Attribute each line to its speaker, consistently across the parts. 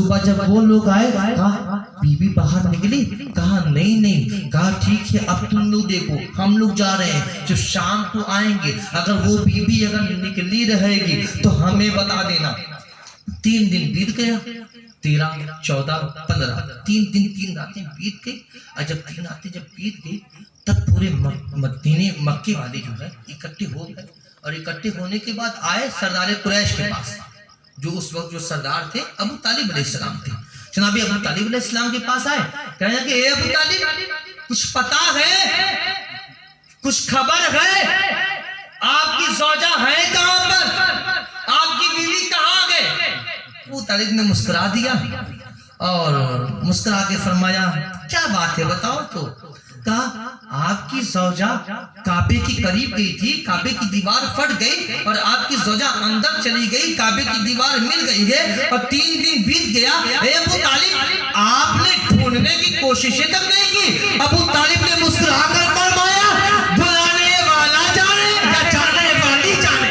Speaker 1: सुबह जब वो लोग आए, कहा बीबी बाहर निकली, कहा नहीं नहीं, कहा ठीक है अब तुम लोग देखो, हम लोग जा रहे हैं, जब शाम को आएंगे अगर वो बीबी अगर निकली रहेगी तो हमें बता देना। 3 दिन बीत गया, 13, 14, 15, 3 दिन 3 रातें बीत गई। और जब 3 रातें जब बीत गई तब पूरे मदीने मक्के वाले जो है इकट्ठे हो गए, और इकट्ठे होने के बाद आए सरदार कुरैश के पास, जो उस वक्त जो सरदार थे अबू तालिब अलैहिस्सलाम थे। जनाब अबू तालिब अलैहिस्सलाम के पास आए, कहने कि ए अबू तालिब, कुछ पता है, कुछ खबर है, आपकी ज़ौजा है कहां पर, आपकी बीवी कहां गए? अबू तालिब ने मुस्कुरा दिया और मुस्कुरा के फरमाया क्या बात है बताओ। तो कहा आपकी ज़ौजा काबे के करीब गई थी, काबे की दीवार फट गई और आपकी ज़ौजा अंदर चली गई, काबे की दीवार मिल गई है और 3 दिन बीत गया। अबू तालिब आपने ढूंढने की कोशिशें तक नहीं की। अबू तालिब ने मुस्कुरा कर फरमाया बुलाने वाला जाने या जाने वाली जाने।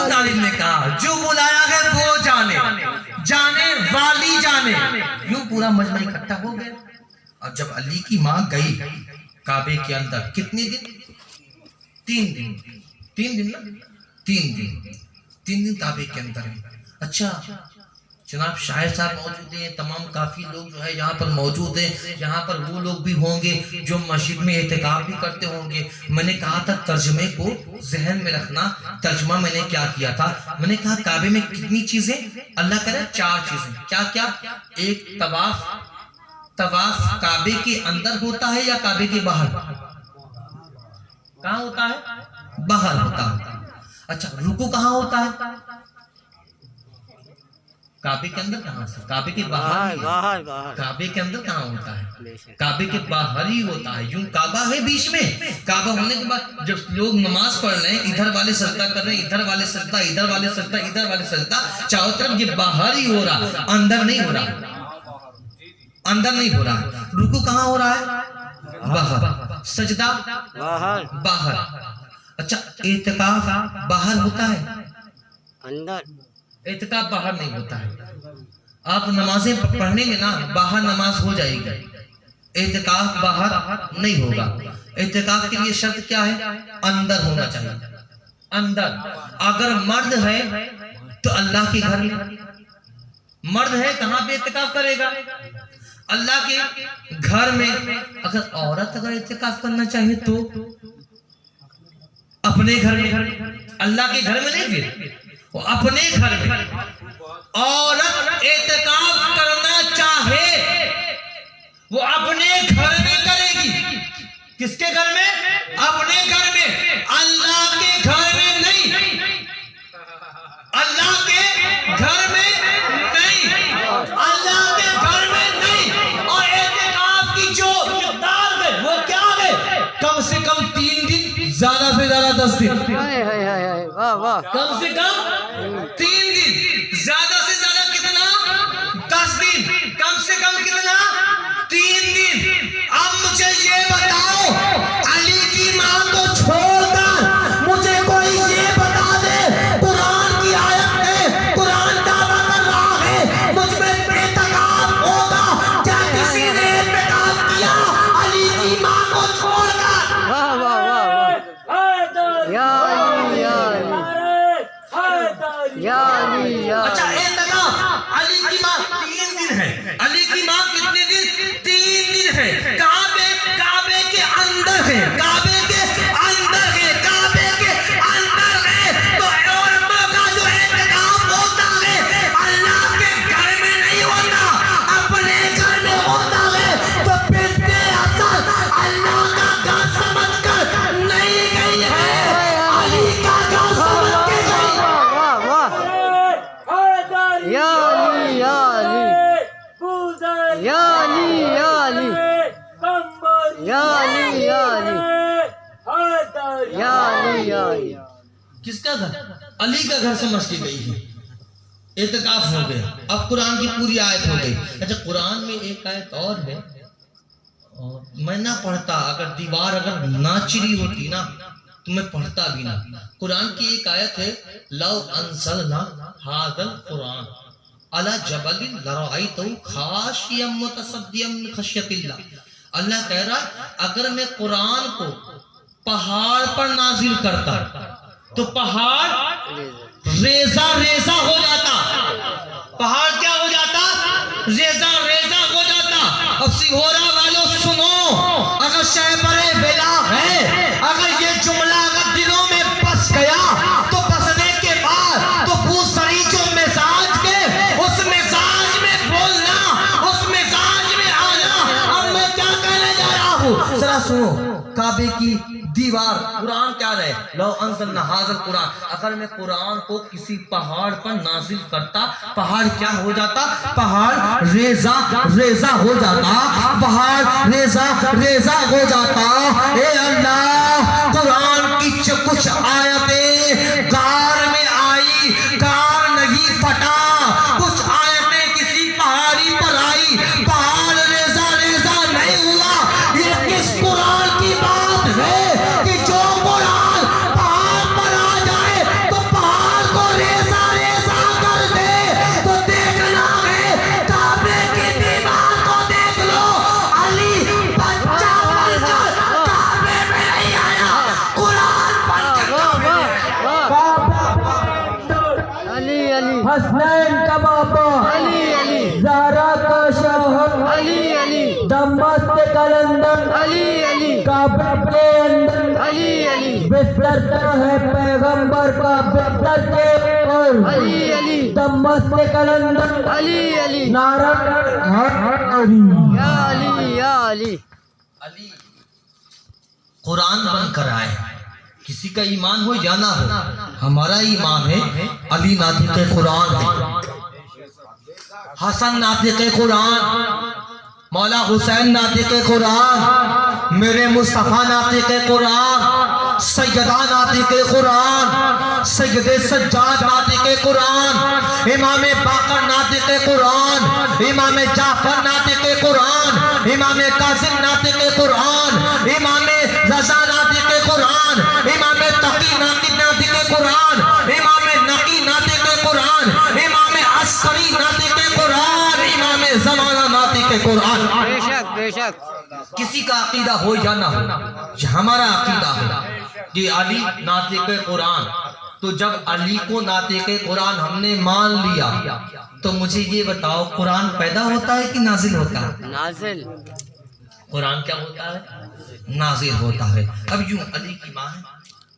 Speaker 1: तालिब ने कहा जो बुलाया है वो जाने, जाने वाली जाने। यूं पूरा मजमा इकट्ठा हो गया। और जब अली की मां गई काबे के अंदर, कितने दिन? 3 दिन। 3 दिन ना, 3 दिन काबे के अंदर है। अच्छा जनाब शायर साहब मौजूद हैं, तमाम काफी लोग जो है यहाँ पर मौजूद हैं। यहाँ पर वो लोग भी होंगे जो मस्जिद में एहतिकाफ भी करते होंगे। मैंने कहा था तर्जमे को जहन में रखना। तर्जमा मैंने क्या किया था, मैंने कहा काबे में कितनी चीजें, अल्लाह करे 4 चीजें। क्या क्या? एक तवाफ, तवाफ काबे के अंदर होता है या काबे के बाहर? कहाँ होता है? बाहर होता है। अच्छा रुकू कहाँ होता है? काबे के अंदर कहाँ से? काबे के बाहर, काबे के अंदर कहाँ होता है? काबे के बाहर ही होता है। यूं काबा है बीच में, काबा होने के बाद जब लोग नमाज पढ़ रहे हैं, इधर वाले सजदा कर रहे हैं, इधर वाले सजदा, इधर वाले सजदा, इधर वाले सजदा, चारों तरफ ये बाहर ही हो रहा, अंदर नहीं हो रहा, अंदर नहीं हो रहा। रुकू कहाँ हो रहा है? बाहर। सजदा बाहर। अच्छा एहतिकाफ बाहर होता है, अंदर? एहतिकाफ बाहर नहीं होता है। आप नमाजें पढ़ने में ना बाहर नमाज हो जाएगी, एहतिकाफ बाहर नहीं होगा। एहतिकाफ के लिए शर्त क्या है? अंदर होना चाहिए, अंदर। अगर मर्द है तो अल्लाह के घर में, मर्द है कहाँ पे एहतिकाफ करेगा? अल्लाह के घर में। अगर औरत अगर एहतिकाफ करना चाहे तो अपने घर में, अल्लाह के घर में नहीं, फिर वो अपने घर में। औरत एहतिकाफ करना चाहे वो अपने घर में करेगी। किसके घर में? अपने घर में, अल्लाह के घर में नहीं, अल्लाह के घर में नहीं, अल्लाह के घर में नहीं। और एहतिकाफ की जो मिक़दार है वो क्या है? कम से कम 3 दिन, ज्यादा से ज्यादा 10 दिन। कम से कम 3 दिन, ज्यादा से ज्यादा कितना? 10 दिन। कम से कम कितना? 3 दिन। अब मुझे ये बताओ, अली की मां को छोड़कर मुझे कोई ये बता दे, कुरान की आयत है, कुरान दावा कर रहा है मुझ में एहतिकाफ होगा, क्या किसी ने एहतिकाफ किया अली की मां को छोड़कर? वाह वाह वाह अच्छा एहतिकाफ अली की मां 3 दिन है। अली की मां कितने दिन? 3 दिन है। कहाँ पे? काबे के अंदर है, काबे के अंदर है, काबे के अंदर है। तो औरतों का जो एहतिकाफ होता है अल्लाह के घर में नहीं होता, अपने घर में होता है। तो बिन्ते असद अल्लाह का घर समझकर नहीं गई है, अली का घर समझ के गई। किसका घर? अली का घर समझ के गई है। اعتکاف ہو گیا. اب قرآن کی پوری آیت ہو گئی. اچھا قرآن میں ایک آیت اور ہے, میں نہ پڑھتا, اگر دیوار اگر نہ چری ہوتی نا تو میں پڑھتا بھی نہ. قرآن کی ایک آیت ہے, لو انزلنا ھذا القرآن علی جبل لرأیتہ خاشعا متصدعا من خشیۃ اللہ. اللہ کہہ رہا اگر میں قرآن کو پہاڑ پر نازل کرتا تو پہاڑ ریزہ ریزہ ہو جاتا. پہاڑ کیا ہو جاتا؟ ریزہ ریزہ ہو جاتا. اب سیہورا والوں سنو, اگر شہبر ولا ہے, اگر یہ جملہ اگر دلوں میں بس گیا تو بسنے کے بعد تو بوسری جو مزاج کے اس مزاج میں بولنا, اس مزاج میں آنا. اب میں کیا کہنے جا رہا ہوں, ذرا سنو. کعبے کی دیوار, قرآن کیا رہے, لو انزلنا ھذا القرآن, اگر میں قرآن کو کسی پہاڑ پر نازل کرتا پہاڑ کیا ہو جاتا؟ پہاڑ ریزہ ریزہ ہو جاتا. پہاڑ ریزہ ریزہ ہو جاتا. اے اللہ, قرآن کی کچھ آیتیں غار میں آئی, غار نہیں پھٹا. کچھ آیتیں کسی پہاڑی پر آئی, پہاڑ ریزہ ریزہ نہیں ہوا. یہ کس قرآن کی بات ہے کہ جو قرآن پہاڑ پر آ جائے تو پہاڑ کو ریزہ ریزہ کر دے؟ تو دیکھنا ہے کعبے کی دیوار کو دیکھ لو. علی بچہ بن کر کعبے میں نہیں آیا, قرآن بن کر
Speaker 2: علی علی
Speaker 3: حسنین کا باپا,
Speaker 2: علی علی
Speaker 3: زہرا کا شوہر,
Speaker 2: علی علی
Speaker 3: دمشق قلندر,
Speaker 2: علی علی
Speaker 3: کعبے کے اندر
Speaker 2: علی علی
Speaker 3: بستر کا ہے پیغمبر کا بستر کے اوپر.
Speaker 2: علی علی
Speaker 3: دمشق قلندر,
Speaker 2: علی علی
Speaker 3: نعرہ علی.
Speaker 2: یا علی یا علی.
Speaker 1: علی قرآن بن کر آئے. کسی کا ایمان ہو یا نہ ہو, ہمارا ایمان ہے علی ناطق قرآن ہے, حسن ناطق قرآن, مولا حسین ناطق قرآن, میرے مصطفیٰ ناطق قرآن, سیدہ ناطق قرآن, سید سجاد ناطق قرآن, امام باقر ناطق قرآن, امام جعفر ناطق قرآن, امام کاظم ناطق قرآن, امام رضا ناطق قرآن, امام تقی ناطق قرآن, امام نقی ناطق قرآن, امام عسکری ناطق قرآن, امام زمانہ ناطق قرآن.
Speaker 2: بے شک بے شک.
Speaker 1: کسی کا عقیدہ ہو یا نہ ہو, یہ ہمارا عقیدہ ہے کہ علی ناطق قرآن. تو جب علی کو ناطق قرآن ہم نے مان لیا تو مجھے یہ بتاؤ, قرآن پیدا ہوتا ہے کہ نازل ہوتا ہے؟
Speaker 2: نازل.
Speaker 1: قرآن کیا ہوتا ہے؟ نازل ہوتا ہے. اب یوں علی کی ماں ہے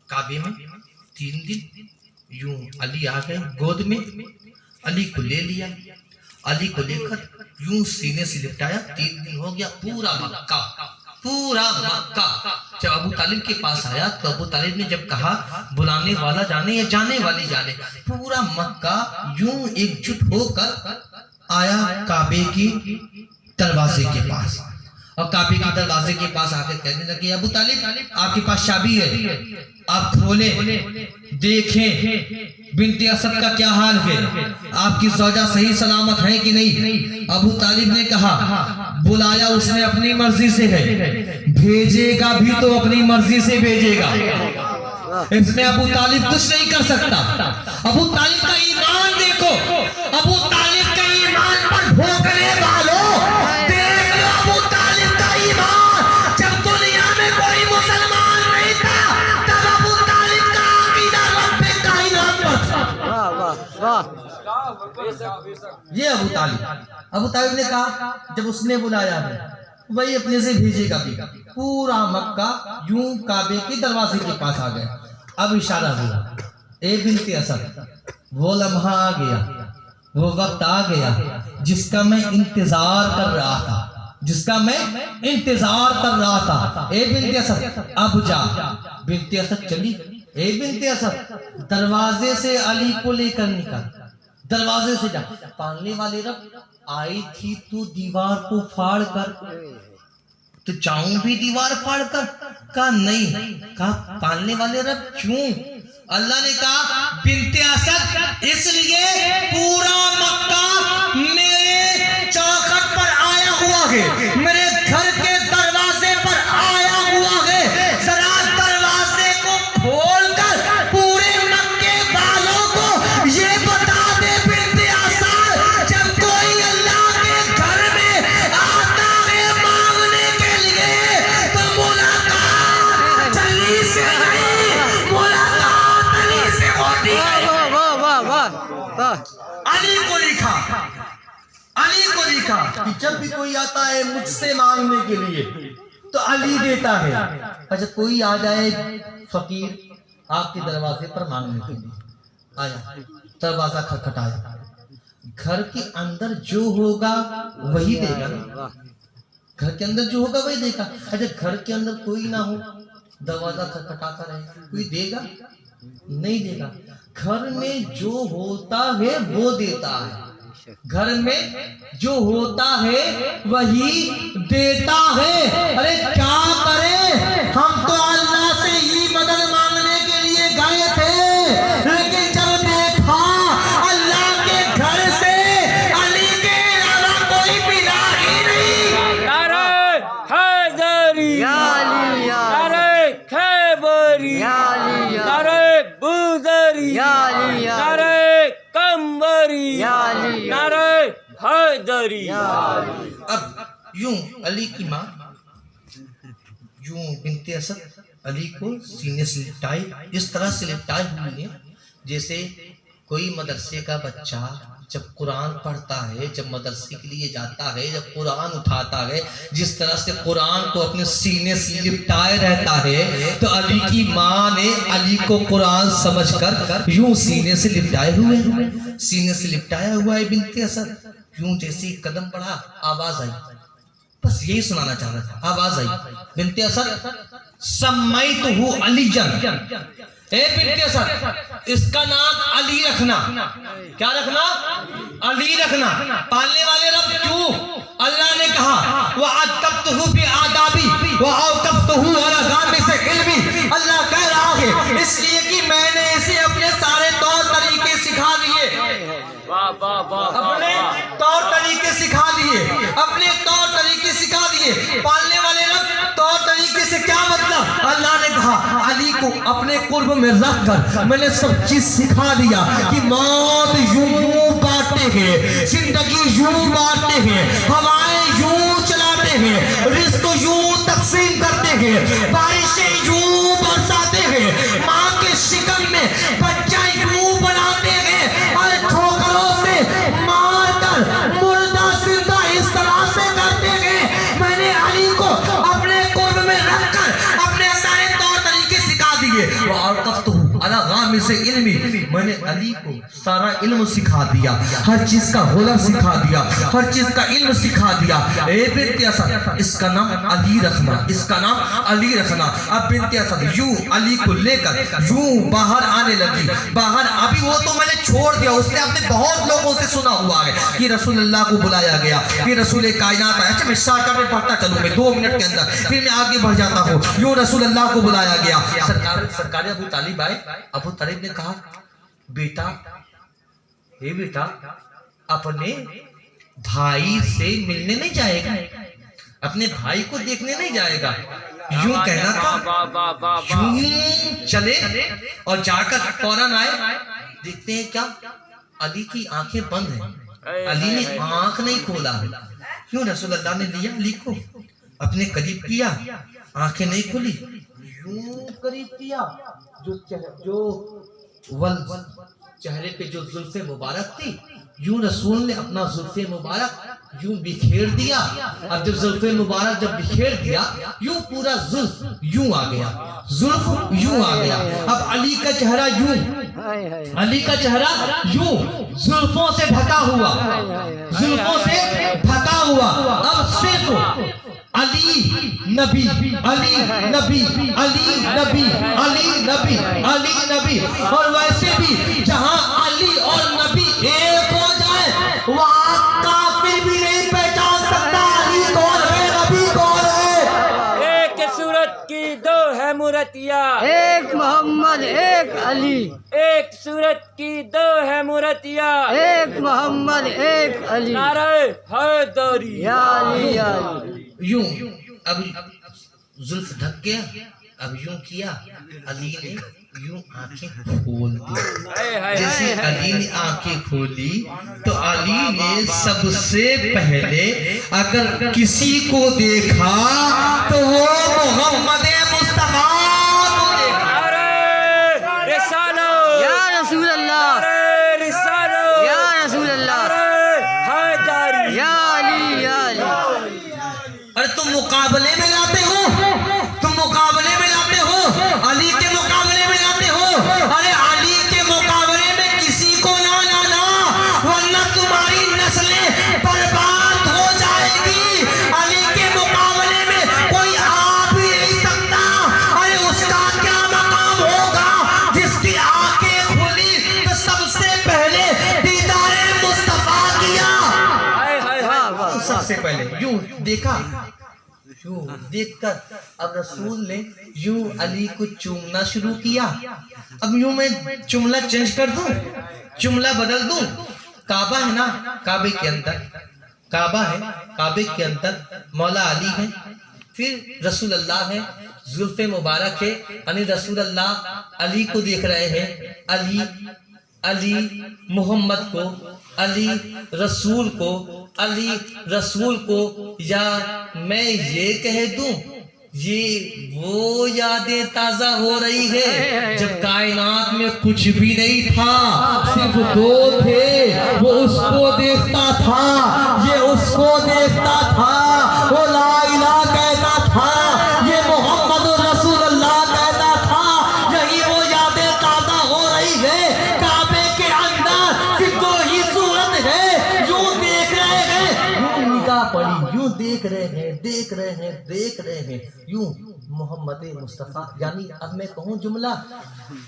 Speaker 1: کعبے میں 3 دن, یوں علی آ گئے گود میں, علی کو لے لیا, علی کو لے کر یوں سینے سے لپٹایا. 3 دن ہو گیا. پورا مکہ جب ابو طالب کے پاس آیا تو ابو طالب نے جب کہا بلانے والا جانے یا جانے والی جانے, پورا مکہ یوں ایک جٹ ہو کر آیا کعبے کی دروازے کے پاس. اور کعبے کی دروازے کے پاس آ کے کہنے لگے ابو طالب آپ کے پاس چابی ہے, آپ کھولیں دیکھیں بنت اسد کا کیا حال ہے, آپ کی زوجہ صحیح سلامت ہے کہ نہیں. ابو طالب نے کہا بلایا اس نے اپنی مرضی سے ہے, بھیجے گا بھی تو اپنی مرضی سے بھیجے گا, اس میں ابو طالب کچھ نہیں کر سکتا. ابو طالب کا ایمان دیکھو, ابو طالب کا ایمان پر بھوکنے والوں دیکھ لو ابو طالب کا ایمان. جب دنیا میں کوئی مسلمان نہیں تھا تب ابو طالب کا عقیدہ رب کائنات پر تھا.
Speaker 2: واہ واہ واہ.
Speaker 1: یہ ابو طالب نے کہا جب اس نے بلایا ہے وہی اپنے سے بھیجے گا بھی. پورا مکہ یوں کعبے کے دروازے کے پاس آ گئے. اب اشارہ ہوا, اے بنت اسد, وہ لمحہ آ گیا, وہ وقت آ گیا جس کا میں انتظار کر رہا تھا, جس کا میں انتظار کر رہا تھا. اے بنت اسد اب جا. بنت اسد چلی. اے بنت اسد دروازے سے علی کو لے کر نکل, دروازے سے جا. پالنے والے رب آئی تھی تو دیوار کو پھاڑ کر, تو چاہوں بھی دیوار پھاڑ کر. کہا نہیں. کہا پالنے والے رب کیوں؟ اللہ نے کہا بنت اسد اس لیے پورا अली को लिखा, अली को लिखा कि जब भी कोई आता है मुझसे मांगने के लिए तो अली देता है। अच्छा कोई आ जाए फकीर आपके दरवाजे पर मांगने के लिए, आया दरवाजा खटखटाया, घर के अंदर जो होगा वही देगा ना, घर के अंदर जो होगा वही देगा। अच्छा घर के अंदर कोई ना हो, दरवाजा खटखटाता रहे, कोई देगा नहीं देगा। घर में जो होता है वो देता है, घर में जो होता है वही देता है। अरे क्या करें, हम तो अल्लाह से ही मदद मांगने के लिए गए थे, लेकिन जब देखा अल्लाह के घर से अली के अलावा कोई मिला ही नहीं।
Speaker 4: नारे हैदरी,
Speaker 2: या अली या
Speaker 4: नारे खैबरी,
Speaker 2: या अली या
Speaker 4: नारे बुदरी,
Speaker 2: या अली या
Speaker 4: नारे कंबरी,
Speaker 2: या अली या
Speaker 4: नारे हैदरी।
Speaker 1: अब यूं अली की माँ यूं बिनते असद अली को सीने से लिपटाई, इस तरह से लिपटाई हुई है जैसे कोई मदरसे का बच्चा जब कुरान पढ़ता है, जब मदरसे के लिए जाता है, जब कुरान उठाता है, जिस तरह से कुरान को अपने सीने से लिपटाए रहता है, तो अली की माँ ने अली को कुरान समझकर यूं सीने से लिपटाए हुए, सीने से लिपटाया हुआ है बिनते असद। यूं जैसे ही कदम बढ़ा आवाज आई, बस यही सुनाना चाह रहा था, आवाज आई बिनते असद सम्मैतुहु अलीजन, ए बिनते असद इसका नाम अली रखना। क्या रखना? अली रखना। पालने वाले रब क्यों? अल्लाह ने कहा वह अदबतुहु बि आदाबी व औकफ्तुहु अला गामी से इल्मी। अल्लाह कह रहा है इसलिए कि मैंने इसे अपने सारे तौर तरीके सिखा दिए,
Speaker 4: वाह वाह वाह,
Speaker 1: अपने तौर तरीके सिखा दिए, अपने तौर तरीके सिखा दिए। पालने वाले रब तौर तरीके से क्या मतलब? अल्लाह ने कहा अली को अपने कुर्ब में रख कर मैंने सब चीज सिखा दिया कि मौत यूं बांटते हैं, जिंदगी यूं बांटते हैं, हवाएं यूं चलाते हैं, रिस्क यूं तकसीम करते हैं, बारिशें यूं बरसाते हैं, माँ के शिकम में बच्चा यूं बनाते हैं और ठोकरों से मारकर मुर्दा जिंदा इस तरह से करते हैं। मैंने अली को अपने कुर्ब में रखकर अपने सारे तौर तरीके सिखा दिए। और अला गामी से इल्मी, मैंने अली को सारा इल्म सिखा दिया, हर चीज का हुनर सिखा दिया, हर चीज का इल्म सिखा दिया। ए बिनते असद इसका नाम अली रखना, इसका नाम अली रखना। अब बिनते असद यूं अली को लेकर यूं बाहर आने लगी, बाहर। अभी वो तो मैंने छोड़ दिया, उसने अपने बहुत लोगों से सुना हुआ है कि रसूलुल्लाह को बुलाया गया, फिर रसूल कायनात आया। अच्छा मैं शॉर्टकट में पढ़ता चलूं, मैं 2 मिनट के अंदर, फिर मैं आगे बढ़ जाता हूँ। यूं रसूलुल्लाह को बुलाया गया। सरकार अबू तालिब आए। अबू तालिब ने कहा बेटा, हे बेटा, अपने भाई से मिलने नहीं जाएगा, अपने भाई को देखने नहीं जाएगा? यूं कहना था,
Speaker 4: वाह वाह वाह,
Speaker 1: यूं चले और जाकर फौरन आए, देखते हैं क्या अली की आंखें बंद हैं, अली ने आंख नहीं खोला। क्यों? रसूलुल्लाह ने लिया अली को अपने करीब किया, आंखें नहीं खुली, यूं करीब किया, जो चेहरे पे जो जुल्फे मुबारक थी, यूं रसूल ने अपना जुल्फे मुबारक यूं बिखेर दिया। अब जब जुल्फे मुबारक जब बिखेर दिया, यूं पूरा जुल्फ यूं आ गया, जुल्फ यूं आ गया। अब अली का चेहरा यूं, अली का चेहरा यूं जुल्फों से ढका हुआ, जुल्फों से ढका हुआ। अब सिर्फ अली नबी, अली नबी, अली नबी, अली नबी, अली नबी। और वैसे भी जहां अली और नबी एक हो जाए, वहां काफिर भी नहीं पहचान सकता अली कौन है, नबी कौन है।
Speaker 4: एक सूरत की 2 है मूर्तियाँ,
Speaker 2: एक मोहम्मद एक अली,
Speaker 4: एक सूरत की 2 है मूर्तियाँ,
Speaker 2: एक मोहम्मद एक अली,
Speaker 4: नारे हैदरी,
Speaker 2: या अली या अली।
Speaker 1: यूं अब जुल्फ ढक गया, अब यूं किया, अली ने यूं आंखें खोल दी। जैसे अली ने आंखें खोली तो अली ने सबसे पहले अगर किसी को देखा तो वो मोहम्मद मुस्तफा को देखा।
Speaker 4: अरे रिसालो,
Speaker 2: या रसूल अल्लाह,
Speaker 4: अरे रिसालो,
Speaker 2: या
Speaker 1: मुकाबले में लाते हो, तुम मुकाबले में लाते हो, अली के मुकाबले में लाते हो। अरे अली के मुकाबले में किसी को ना लाना, वरना तुम्हारी नस्लें बर्बाद हो जाएगी। अली के मुकाबले में कोई आ भी नहीं सकता। अरे उसका क्या मकाम होगा जिसकी आंखें खुली तो सबसे पहले दीदारे मुस्तफा किया। सबसे पहले यूं देखा, यूं देखकर अब रसूल ने यूं अली को चूमना शुरू किया। अब यूं मैं जुमला चेंज कर दूं, जुमला बदल दूं। काबा है ना, काबे के अंदर काबा है, काबे के अंदर मौला अली है, फिर रसूल अल्लाह है, जुल्फे मुबारक है, यानी रसूल अल्लाह अली को देख रहे हैं। अली अली मोहम्मद को, अली रसूल को, अली रसूल को, या मैं ये कह दूं ये वो यादें ताजा हो रही है जब कायनात में कुछ भी नहीं था, सिर्फ दो थे। वो उसको देखता था, ये उसको देखता था, वो ला इलाहा कहता था, ये मोहम्मद रसूल अल्लाह कहता था। यही वो यादें ताजा हो रही है। काबे के अंदर सिर्फ दो ही सूरत है, यूं देख रहे हैं, यूं निगाह पड़ी, यूं देख रहे हैं, देख रहे हैं, देख रहे हैं, यूं मोहम्मद मुस्तफा। यानी अब मैं कहूँ जुमला,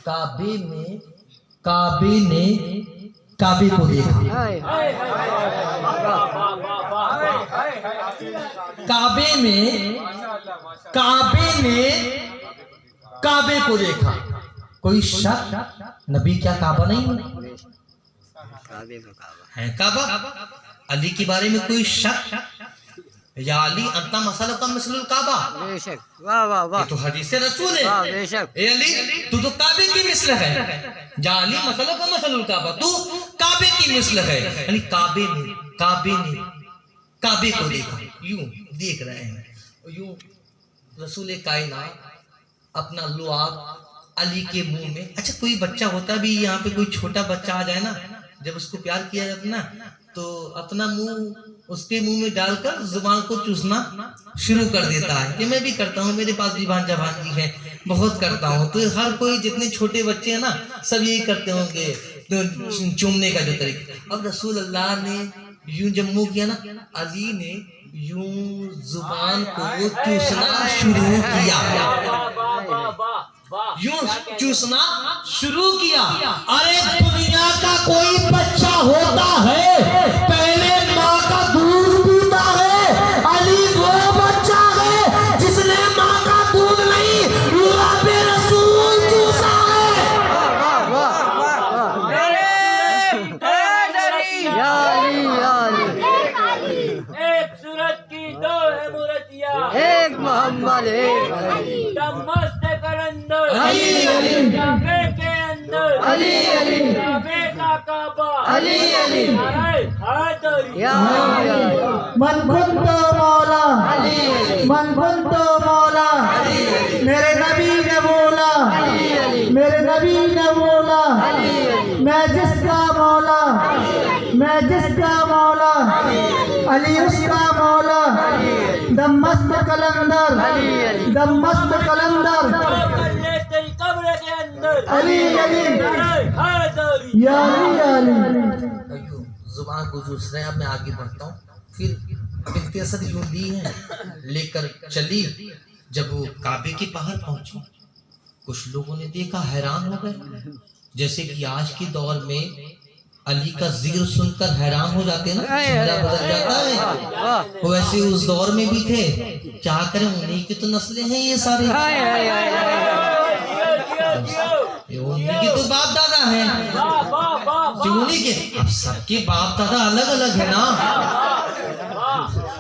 Speaker 1: काबे ने काबे को देखा, काबे ने काबे को देखा। कोई शक, नबी क्या काबा नहीं है? काबा अली के बारे में कोई शक? या अली अंता मसला का मसलुल काबा,
Speaker 2: बेशक, वाह वाह वाह,
Speaker 1: ये तो हदीस रसूल है।
Speaker 2: वाह बेशक,
Speaker 1: ए अली तू तो काबे की मिस्ल है। या अली मसला का मसलुल काबा, तू काबे की मिस्ल है। यानी काबे को देखा, यूं देख रहे हैं, यूं रसूल कायनात अपना लुआब अली के मुंह में। अच्छा कोई बच्चा होता भी, यहाँ पे कोई छोटा बच्चा आ जाए ना, जब उसको प्यार किया जाता ना, तो अपना मुंह उसके मुंह में डालकर जुबान को चूसना शुरू कर देता है। ये मैं भी करता हूँ, मेरे पास भी भांजा भांजी है, बहुत करता हूँ। तो हर कोई, जितने छोटे बच्चे हैं ना, सब यही करते होंगे, तो चूमने का जो तरीका। अब रसूल अल्लाह ने यूं जब मुंह किया ना, अली ने यूं जुबान को चूसना शुरू किया, यूं चूसना शुरू किया। अरे दुनिया का कोई बच्चा होता है पहले माँ का दूध पीता है, अली वो बच्चा है जिसने माँ का दूध नहीं लुआबे रसूल चूसा है।
Speaker 2: या अली, या अली,
Speaker 4: एक सूरत की दो है मूर्तियाँ,
Speaker 2: एक मोहम्मद एक अली,
Speaker 4: मस्त कलंदर
Speaker 2: अली अली,
Speaker 4: काबे के अंदर
Speaker 2: अली अली,
Speaker 4: काबे का काबा
Speaker 2: अली अली,
Speaker 4: अरे हैदरी।
Speaker 2: या अली,
Speaker 3: मन कुंतो मौला,
Speaker 2: अली अली,
Speaker 3: मन कुंतो मौला, मेरे नबी ने बोला,
Speaker 2: अली अली,
Speaker 3: मेरे नबी ने बोला,
Speaker 2: अली अली,
Speaker 3: मैं जिसका मौला, मैं जिसका मौला, अली उसका मौला, दम मस्त कलंदर, दम मस्त कलंदर,
Speaker 4: ले तेरी कब्र के अंदर
Speaker 3: अली अली,
Speaker 4: अरे हैदरी।
Speaker 3: या अली, या अली।
Speaker 1: जुबान को चूस रहे हैं। अब मैं आगे बढ़ता हूँ। फिर इख्तियार यूं दी है, लेकर चली। जब वो काबे के बाहर पहुंची, कुछ लोगों ने देखा, हैरान हो गए। जैसे कि आज के दौर में अली का जिक्र सुनकर हैरान हो जाते हैं ना, चेहरा बदल जाता है, वैसे उस दौर में भी थे। क्या करें, उन्हीं की तो नस्लें हैं ये सारी, ये उन्हीं के तो बाप दादा हैं, उन्हीं के। अब सबके बाप दादा अलग अलग है ना।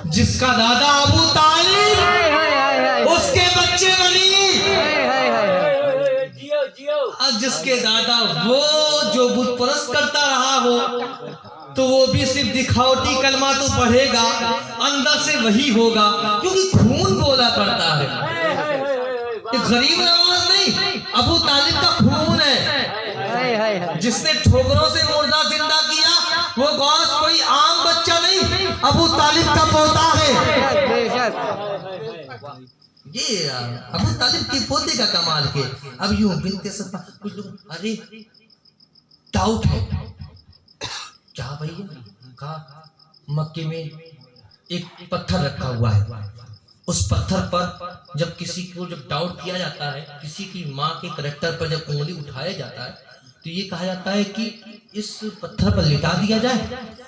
Speaker 1: जिसका दादा अबू तालिब, उसके बच्चे वली, और जिसके दादा वो जो बुत परस्त करता रहा हो, तो वो भी सिर्फ दिखावटी कलमा तो पढ़ेगा, अंदर से वही होगा, क्योंकि खून बोला करता है। ये गरीब नवाज नहीं, अबू तालिब का खून है। जिसने ठोकरों से मुर्दा जिंदा किया, वो गौस कोई आम बच्चा नहीं, अबू तालिब का पोता है। یہ ابو طالب کے پوتے کا کمال کے. اب یوں بنت اسد کچھ لوگ ارے ڈاؤٹ ہے کیا بھائی؟ کہا مکے میں ایک پتھر رکھا ہوا ہے, اس پتھر پر جب کسی کو جب ڈاؤٹ کیا جاتا ہے, کسی کی ماں کے کریکٹر پر جب انگلی اٹھایا جاتا ہے تو یہ کہا جاتا ہے کہ اس پتھر پر لٹا دیا جائے.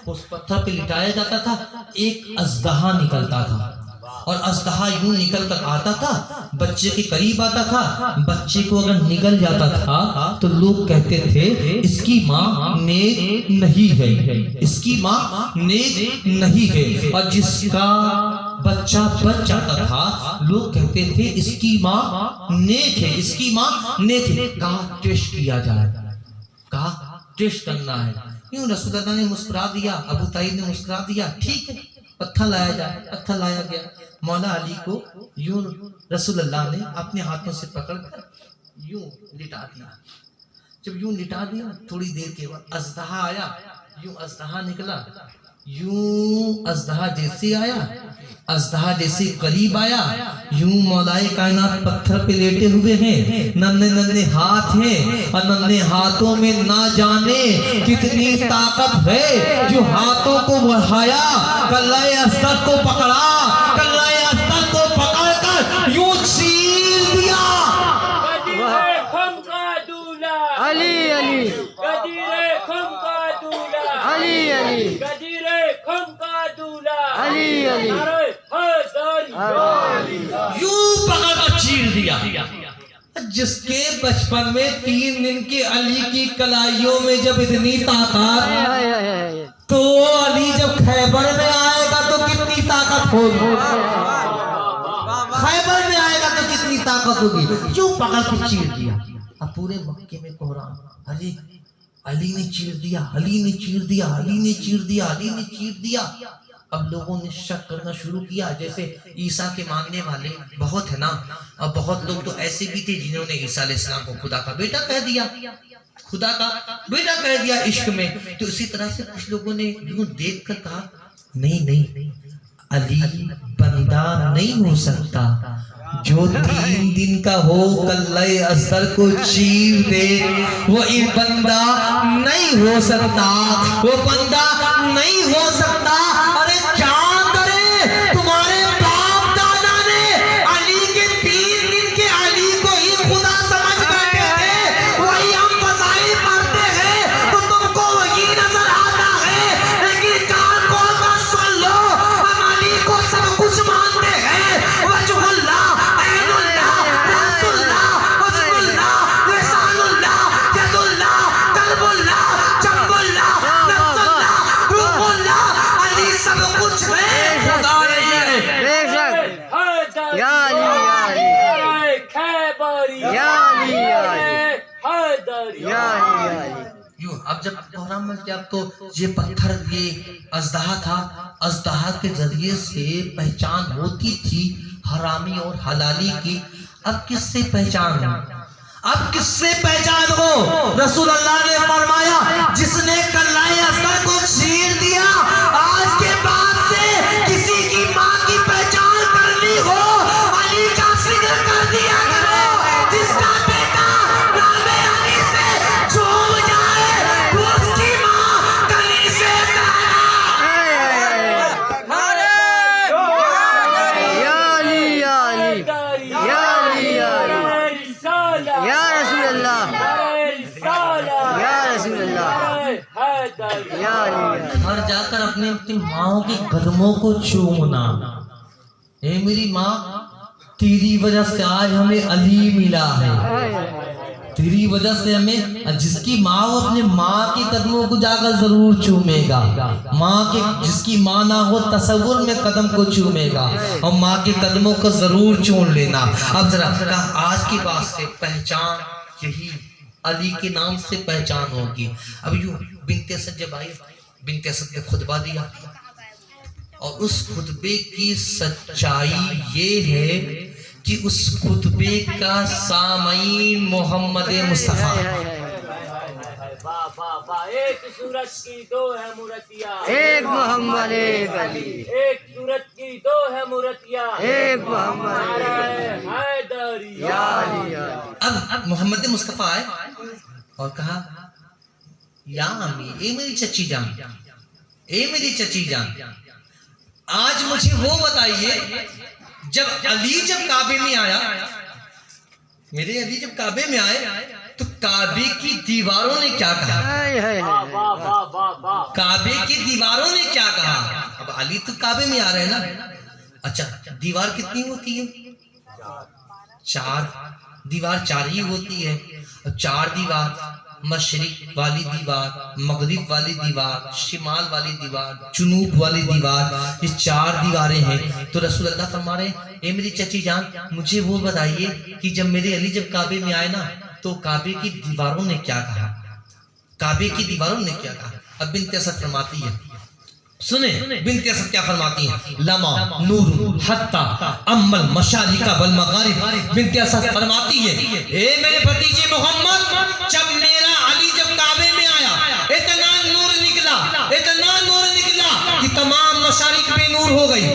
Speaker 1: اس پتھر پہ لٹایا جاتا تھا, ایک اژدہا نکلتا تھا اور اژدہا یوں نکل کر آتا تھا, بچے کے قریب آتا تھا. بچے کو اگر نگل جاتا تھا تو لوگ کہتے تھے اس کی ماں نیک نہیں ہے, اس کی ماں نیک نہیں ہے. اور جس کا بچہ بچ جاتا تھا لوگ کہتے تھے اس کی ماں نیک ہے, اس کی ماں نیک ہے. کہا ٹیسٹ کیا جائے, کہا ٹیسٹ کرنا ہے. یوں رسول اللہ نے مسکرا دیا, ابو طالب نے مسکرا دیا, ٹھیک ہے پتھر لایا جائے. پتھر لایا گیا, مولا علی کو یوں رسول اللہ نے اپنے ہاتھوں سے پکڑ کر یوں لٹا دیا. جب یوں لٹا دیا تھوڑی دیر کے بعد اژدہا آیا, یوں اژدہا نکلا, یوں اژدہا جیسے آیا, اژدہا جیسے قریب آیا, یوں مولائے کائنات پتھر پہ لیٹے ہوئے ہیں, ننھے ننھے ہاتھ ہیں اور ننھے ہاتھوں میں نہ جانے کتنی طاقت ہے جو ہاتھوں کو بڑھایا, کلائے اسد کو پکڑا, کلائے اسد کو پکڑ کر یوں چیر دیا.
Speaker 2: علی علی علی علی علی علی
Speaker 1: یوں پکڑ کر چیر دیا. جس کے بچپن میں 3 دن کے علی کی کلائیوں میں جب اتنی طاقت, تو علی جب خیبر میں آئے گا تو کتنی طاقت ہوگی, خیبر میں آئے گا تو کتنی طاقت ہوگی. یوں پکڑ کے چیر دیا. اب پورے مکے میں کوہرام, علی نے چیر دیا, علی نے چیر دیا, علی نے چیر دیا, علی نے چیر دیا. اب لوگوں نے شک کرنا شروع کیا, جیسے عیسیٰ کے ماننے والے بہت ہے نا, اور بہت لوگ تو ایسے بھی تھے جنہوں نے عیسیٰ علیہ السلام کو خدا کا بیٹا کہہ دیا, خدا کا بیٹا کہہ دیا عشق میں. تو اسی طرح سے کچھ لوگوں نے یوں دیکھ کر کہا نہیں نہیں, علی بندہ نہیں ہو سکتا, جو 3 دن کا ہو کلائے اسد کو چیر دے وہ بندہ نہیں ہو سکتا, وہ بندہ نہیں ہو سکتا. ارے چاند رے تمہارے باپ دادا نے علی کے 3 دن کے علی کو ہی خدا سمجھ بیٹھے تھے, وہی ہم فضائل پڑھتے ہیں تو تم کو وہی نظر آتا ہے, لیکن کان کھول کر سن لو, ہم علی کو سب کچھ مانتے ہیں. وجہ اللہ, اب جب کوہرام میں جب تو یہ پتھر یہ اژدہا تھا, اژدہا کے ذریعے سے پہچان ہوتی تھی حرامی اور حلالی کی. اب کس سے پہچان ہو, اب کس سے پہچان ہو؟ رسول اللہ نے فرمایا جس نے کلائے اسد کو چیر دیا, آج کے بعد سے کسی کی ماں کی پہچان کرنی ہو علی کا ذکر کر دیا کرو. جس کا بیٹا نام علی سے چھوم جائے وہ اس کی ماں کلی سے گھر جا کر اپنی ماں کے قدموں کو چومنا. اے میری ماں, تیری وجہ سے آج ہمیں علی ملا ہے, تیری وجہ سے ہمیں, جس کی ماں ہو اپنے ماں کے قدموں کو جا کر ضرور چومے گا. ماں کے جس کی ماں نہ ہو تصور میں قدم کو چومے گا, اور ماں کے قدموں کو ضرور چوم لینا. اب ذرا آج کی بات سے پہچان یہی علی کے نام سے پہچان ہوگی. اب یوں بنت اسد جب آئی, بنت اسد نے خطبہ دیا, اور اس خطبے کی سچائی یہ ہے کہ اس خطبے کا سامعین محمد مصطفیٰ.
Speaker 4: ایک سورت کی 2 ہے مورتیاں,
Speaker 2: ایک محمد ایک علی,
Speaker 4: ایک سورت کی 2 है मूर्तियाँ।
Speaker 2: एक मोहम्मद
Speaker 4: नाराए हैदरी।
Speaker 2: या अली या अली।
Speaker 1: अब मोहम्मद मुस्तफ़ा आए और कहा, या अम्मी, ए मेरी चची जान, ए मेरी चची जान, आज मुझे वो बताइए, जब अली जब काबे में आया, मेरे अली जब काबे में आए तो काबे की दीवारों ने क्या कहा?
Speaker 2: हाय हाय
Speaker 4: वाह
Speaker 2: हाय।
Speaker 4: वाह वाह वाह वाह।
Speaker 1: काबे की दीवारों ने क्या कहा? अब अली तो काबे में आ रहे हैं ना। अच्छा, दीवार कितनी होती है? चार। दीवार चार ही होती है। और चार दीवार, मशरिक वाली दीवार, मगरिब वाली दीवार, शिमाल वाली दीवार, जुनूब वाली दीवार, ये चार दीवारें हैं। तो रसूल अल्लाह फरमा रहे, ए मेरी चची जान, मुझे वो बताइए कि जब मेरे अली जब काबे में आए ना, तो काबे की दीवारों ने क्या कहा? काबे की दीवारों ने क्या कहा? अब बिन्त असद फरमाती है, सुने बिन्त असद क्या फरमाती है, लमा नूर हत्ता अम्मल मशारिका वल मगारिब। बिन्त असद फरमाती है, ए मेरे भतीजे मोहम्मद, जब मेरा अली जब काबे में आया, इतना नूर निकला कि तमाम मशारिक पे नूर हो गई,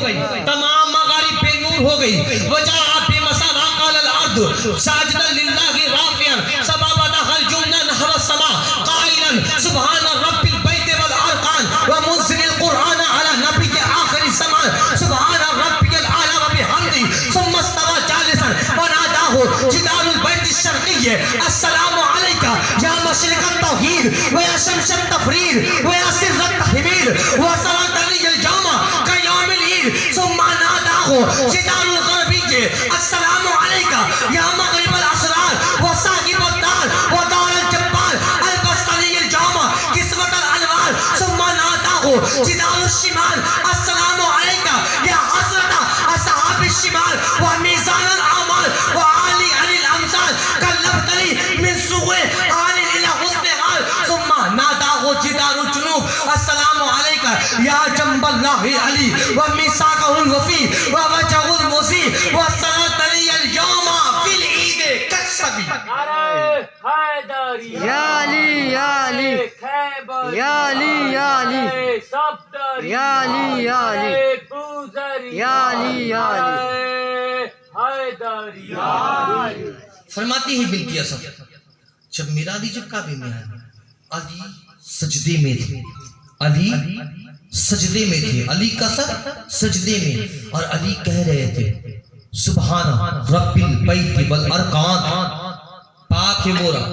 Speaker 1: तमाम मगारिब पे नूर हो गई। वजह पे मसावा कालल अर्द साजिदन लिल्लाहि राफियन सबाबदहल जुमना नहवा समा काइलन सुभान रब्बिल बैत वल अरकान व मुनजिल कुरान अला नबी के आखिरी ज़मान सुभान रब्बिल आला व बिहम्दी सुम्मा इस्तवा जालिसन व नादाहु जिदारुल बैत शर्क़िय्य अस्सलामु अलैका या मशरिक़त तौहीद व या शमशत तफरीद व या सिर्रत तहमीद व सलातनि अल जामा कयामिल ईद सुम्मा नादाहु जिदारुल ग़रबिय्य अस्सलामु अलैका या मग़रिबल असरार व साहिबद दार व दारुल जब्बार अल बस्तानी अल जामा किस्मतल अनवार सुम्मा नादाहु जिदारुल शिमाल अस्सलामु अलैका या हज़रता अस्हाबिश शिमाल व मीज़ानल आमाल व आली अनिल अमसाल कल्लबतनी मिन सुग़े आली इला हुस्न हाल सुम्मा नादाहु जिदारुल जुनूब अस्सलामु अलैका या जंबल्लाहि अली व मीसाक़हुल वफ़ी व वजहुल मुसी व सलातनी अल यौमा फिल ईद कसबी।
Speaker 4: नाराए हैदरी।
Speaker 2: या अली या अली।
Speaker 4: खैबर।
Speaker 2: या अली या अली।
Speaker 4: सफ्दरी।
Speaker 2: या अली या अली।
Speaker 4: गुजरी।
Speaker 2: या अली या अली।
Speaker 4: हैदरी।
Speaker 1: फरमाती है बिन्त असद, जब मेरा अली जब काबे में आया, अली सजदे में थे, अली सजदे में थे, अली का सर सजदे में, और अली कह रहे थे सुभान रब्बिल बैत वल अरकान, पाक है वो रब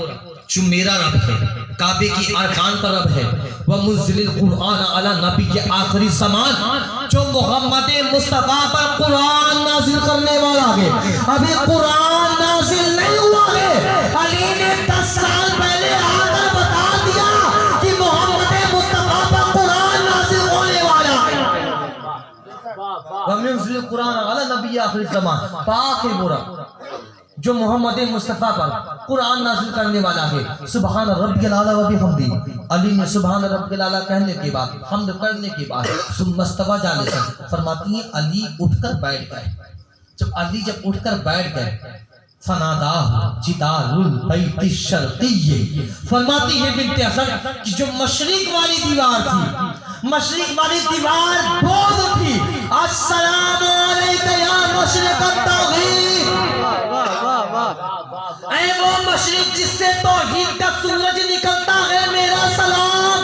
Speaker 1: जो मेरा रब है, काबे की अरकान का रब है, व मुनज़िलिल कुरान अला नबी के आखिरी ज़मान, जो मोहम्मद मुस्तफ़ा पर कुरान नाजिल करने वाला है। अभी कुरान नाजिल नहीं हुआ है, अली ने 10 साल पहले आकर बता दिया कि मोहम्मद मुस्तफ़ा पर कुरान नाजिल होने वाला है। व मुनज़िलिल कुरान अला नबी के आखिरी ज़मान, पाक है वो रब जो मोहम्मद मुस्तफ़ा पर कुरान नाज़िल करने वाला है। सुभान रब्बिल आला व बिहम्दी, अली ने सुभान रब्बिल आला कहने के बाद, हम्द करने के बाद, सुम्मा इस्तवा जालिसन, फरमाती है अली उठकर बैठ गए। जब अली जब उठकर बैठ गए, फनादा जिदारुल बैत शर्क़िय्य, फरमाती है बिन्त असद कि जो मशरिक वाली दीवार थी, मशरिक वाली दीवार बोल उठी, अस्सलामु अलैका या मशरिक़त तौहीद। ऐ वो मशरिक जिससे तौहीद का सूरज निकलता है, मेरा सलाम।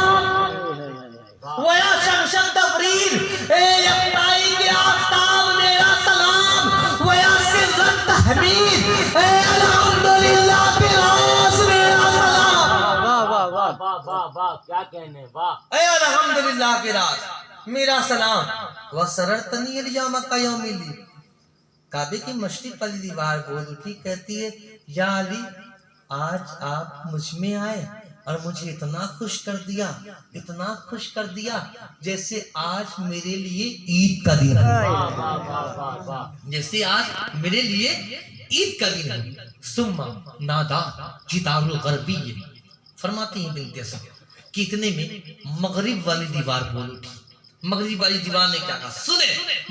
Speaker 1: वया शमशत तफरीद, ए यकताई के आफ़ताब, मेरा सलाम। वया सिर्रत तहमीद, ए अल्हम्दुलिल्लाह बिरास, मेरा सलाम।
Speaker 2: वाह वाह वाह।
Speaker 4: वाह वाह वाह, क्या कहने, वाह।
Speaker 1: ए अल्हम्दुलिल्लाह बिरास, मेरा सलाम। व सररतनी अल यौमा कयामिल ईद, काबे की मशरिक वाली दीवार बोल उठी, कहती है या अली, आज आप मुझ में आए और मुझे इतना खुश कर दिया, इतना खुश कर दिया, जैसे आज मेरे लिए ईद का दिन है, जैसे आज मेरे लिए ईद का दिन है। सुम्मा नादा जिदारुल ग़रबिय्य, फरमाती हैं बिन्त असद कि इतने में मगरिब वाली दीवार बोल उठी। मगरिब वाली दीवार ने क्या कहा, सुने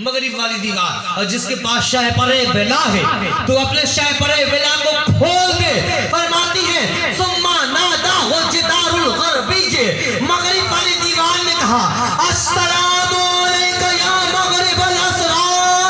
Speaker 1: मगरिब वाली दीवार, और जिसके पास शाह परे वेला है तो अपने शाह परे वेला को खोल के फरमाती है सुम्मा नादाहु जिदारुल ग़रबिय्य, मगरिब वाली दीवार ने कहा अस्सलामु अलैका या मगरिबल असरार।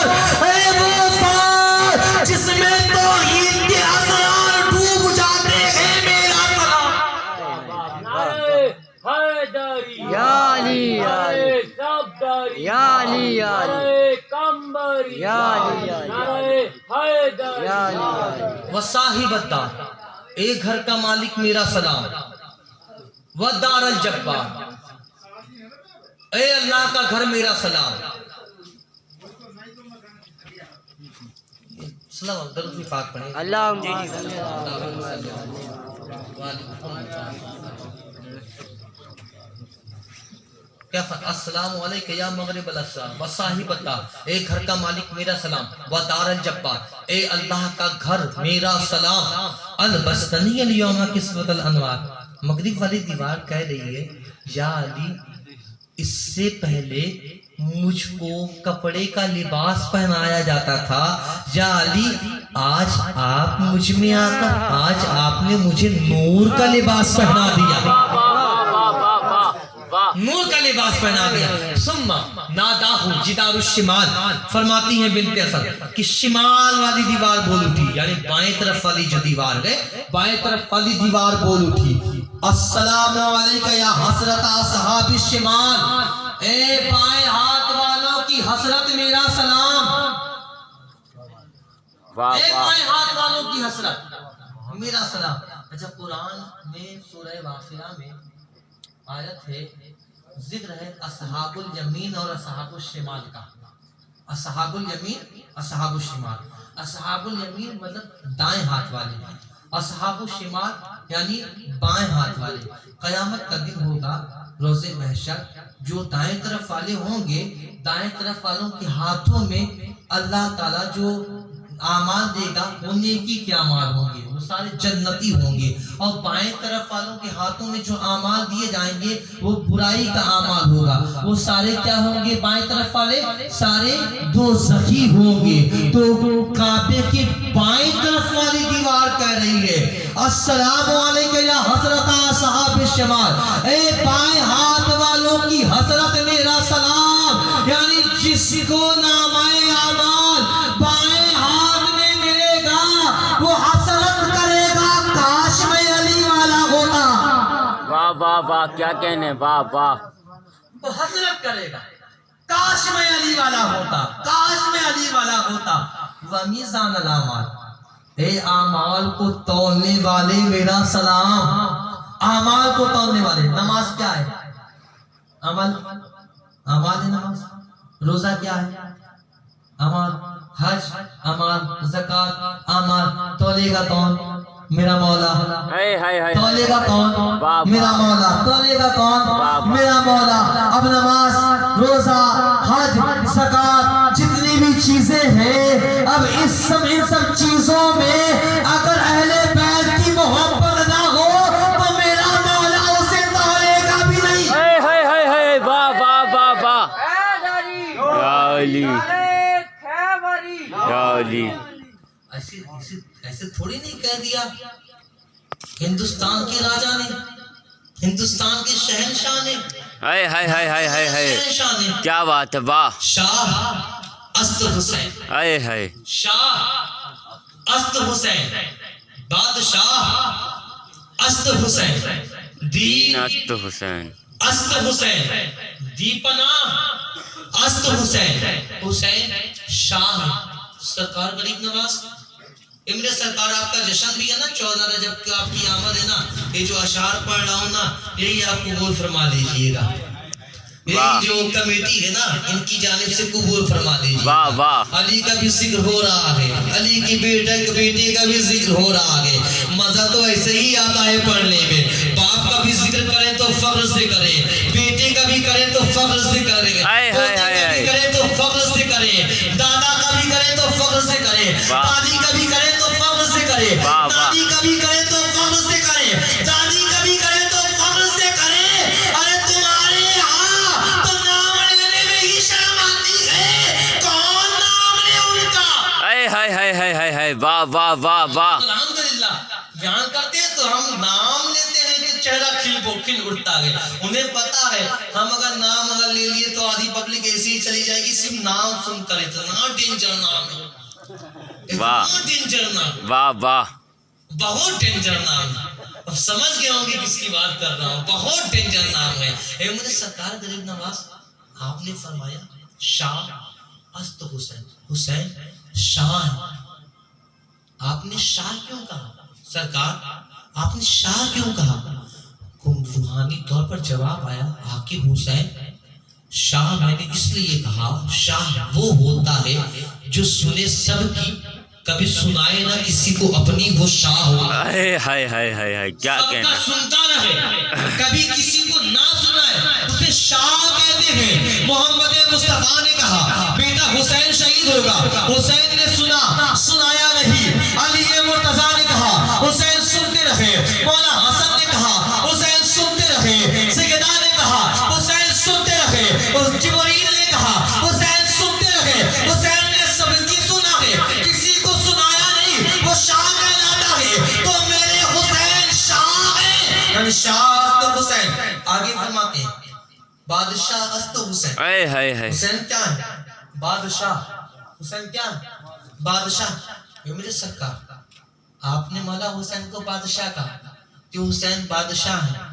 Speaker 4: कंबरी
Speaker 2: या अली या अली
Speaker 4: नारे कंबरी
Speaker 2: या अली या अली
Speaker 4: नारे हैदर
Speaker 2: या अली या अली
Speaker 1: व साहिबता, एक घर का मालिक मेरा सलाम, व दारल जब्बार, ए अल्लाह का घर मेरा सलाम। सलाम दरूद पाक पढ़े।
Speaker 2: अल्लाहुम्मा
Speaker 1: क्या अस्सलामु अलैका या मगरिब अल-अस्सलाम व साहिबता, एक घर का मालिक मेरा सलाम, व दारल जब्बार, ए अल्लाह का घर मेरा सलाम। अल बस्तनी अल यौमा किस्वत अल अनवार, मगरिब वाली दीवार कह रही है या अली, इससे पहले मुझको कपड़े का लिबास पहनाया जाता था, या अली आज आप मुझ में आकर आज आपने मुझे नूर का लिबास पहना दिया, नूर का लिबास पहना दिया। सुम्मा नादाहु जिदारुश शिमाल, फरमाती हैं बिनते असद कि शिमाल वाली दीवार बोल उठी, यानी बाएं तरफ वाली जो दीवार है, बाएं तरफ वाली दीवार बोल उठी, अस्सलामु अलैका या हसरत असहाबी शिमाल, ए बाएं हाथ वालों की हसरत मेरा सलाम, ए बाएं हाथ वालों की हसरत मेरा सलाम। अच्छा, कुरान में सूरह वाक़िया में आयत है, जिक्र है असहाबुल यमीन और असहाबुल शिमाल का। असहाबुल यमीन, असहाबुल शिमाल। असहाबुल यमीन मतलब दाएं हाथ वाले, असहाबुल शिमाल यानी बाएं हाथ वाले। कयामत का दिन होगा, रोज़े महशर, जो दाएं तरफ वाले होंगे, दाएं तरफ वालों के हाथों में अल्लाह ताला जो आमाल देगा वो नेकी के आमाल होंगे, वो सारे जन्नती होंगे, और बाएं तरफ वालों के हाथों में जो आमाल दिए जाएंगे वो बुराई का आमाल होगा, वो सारे क्या होंगे, बाएं तरफ वाले सारे दोज़खी होंगे। तो काबे की बाएं तरफ वाली दीवार कह रही है अस्सलामु अलैका या हसरत असहाब शिमाल, ए बाएं हाथ वालों की हसरत मेरा सलाम, यानी जिसको नामाए आमाल बाएं हाथ में मिलेगा वो हसरत करेगा, काश मैं अली वाला होता।
Speaker 2: वाह वाह वाह, क्या कहने, वाह वाह।
Speaker 1: वो हसरत करेगा, काश मैं अली वाला होता, काश मैं अली वाला होता। वमीज़ान अल-आमाल, ए आमाल को तौलने वाले मेरा सलाम, आमाल को तौलने वाले। नमाज क्या है? अमल, अमाल है नमाज। रोजा क्या है? अमाल। हज अमाल, ज़कात अमाल। तौलेगा कौन? मेरा मौला। तौलेगा कौन? मेरा मौला। तौलेगा कौन? मेरा मौला। अब नमाज, रोजा, हज, ज़कात, जितनी भी चीजें हैं, अब इन सब चीजों में अगर अहले बैत की मोहब्बत ना हो तो मेरा मौला उसे तौलेगा भी नहीं।
Speaker 2: वाह वाह वाह वाह, या अली या अली।
Speaker 1: ऐसे थोड़ी नहीं कह दिया, हिंदुस्तान के राजा ने, हिंदुस्तान के शहंशाह ने, शहंशाह ने,
Speaker 2: क्या बात है, वाह।
Speaker 1: शाह अस्त हुसैन, शाह अस्त हुसैन, बादशाह अस्त हुसैन, दीन
Speaker 2: अस्त हुसैन,
Speaker 1: अस्त हुसैन, दीपना अस्त हुसैन, हुसैन शाह सरकार गरीब नवाज। इमरे सरकार आपका जश्न भी है ना, 14 रजब की आपकी आमद है ना, ये जो अशार पढ़ रहा हूँ ना, यही आप कबूल फरमा लीजिएगा। यही जो कमेटी है ना, इनकी जानिब से कबूल फरमा लीजिए।
Speaker 2: वाह वाह।
Speaker 1: अली का भी जिक्र हो रहा है, अली की बेटे का भी जिक्र हो रहा है। मजा तो ऐसे ही आता है पढ़ने में, बाप का भी जिक्र करें तो फख्र से करें, बेटे का भी करें तो फख्र से करें, करें तो फख्र से करें, दादा का भी करें तो फख्र से करें, दादी का भी करें तो फख्र से करें, दादी का भी करें तो फख्र से करें, दादी का भी करें तो फख्र से करें। अरे तुम्हारे यहाँ तो नाम लेने में ही शर्म आती है, कौन नाम ले उनका?
Speaker 2: वाह वाह वाह वाह।
Speaker 1: अल्हम्दुलिल्लाह, बयान करते हैं तो हम नाम लेते हैं कि चेहरा खिल उठता है। उन्हें पता है हम अगर नाम ले लिए तो आधी पब्लिक ऐसी ही चली जाएगी, सिर्फ नाम सुनकर। इतना डेंजर नाम है, इतना डेंजर नाम,
Speaker 2: वाह वाह,
Speaker 1: बहुत डेंजर नाम है। अब समझ गए होंगे किसकी बात कर रहा हूँ, बहुत डेंजर नाम है। मुझे सरकार गरीब नवाज آپ نے فرمایا شاہ است حسین، حسین شاہ ہے۔ آپ نے شاہ کیوں کہا سرکار؟ آپ نے شاہ کیوں کہا؟ روحانی طور پر جواب آیا حاکم حسین شاہ میں نے اس لیے کہا، شاہ وہ ہوتا ہے جو سنے سب کی، کبھی سنائے نہ کسی کو اپنی، وہ شاہ ہوتا ہے۔
Speaker 2: ہائے ہائے ہائے ہائے کیا
Speaker 1: سب
Speaker 2: کہنا
Speaker 1: کا سنتا رہے، کبھی کسی کو نہ سنائے، اسے شاہ کہتے ہیں۔ محمد مصطفیٰ نے کہا بیٹا حسین شہید ہوگا، حسین نے سنا، سنایا نہیں۔ علی مرتضیٰ نے کہا حسین سنتے رہے، مولا حسن نے کہا حسین سنتے رہے، سیدہ نے کہا حسین سنتے رہے، جبرائیل نے کہا حسین سنتے رہے۔ حسین نے سب کی سنا ہے، کسی کو سنایا نہیں، وہ شاہ کہلاتا ہے۔ تو میرے حسین شاہ ہیں، یعنی شاہ است حسین۔ آگے فرماتے ہیں بادشاہ است حسین۔
Speaker 2: ہائے ہائے ہائے
Speaker 1: حسین کیا ہے؟ بادشاہ۔ حسین کیا ہے؟ بادشاہ۔ یہ میرے سرکار آپ نے مولا حسین کو بادشاہ کہا کہ حسین بادشاہ ہے۔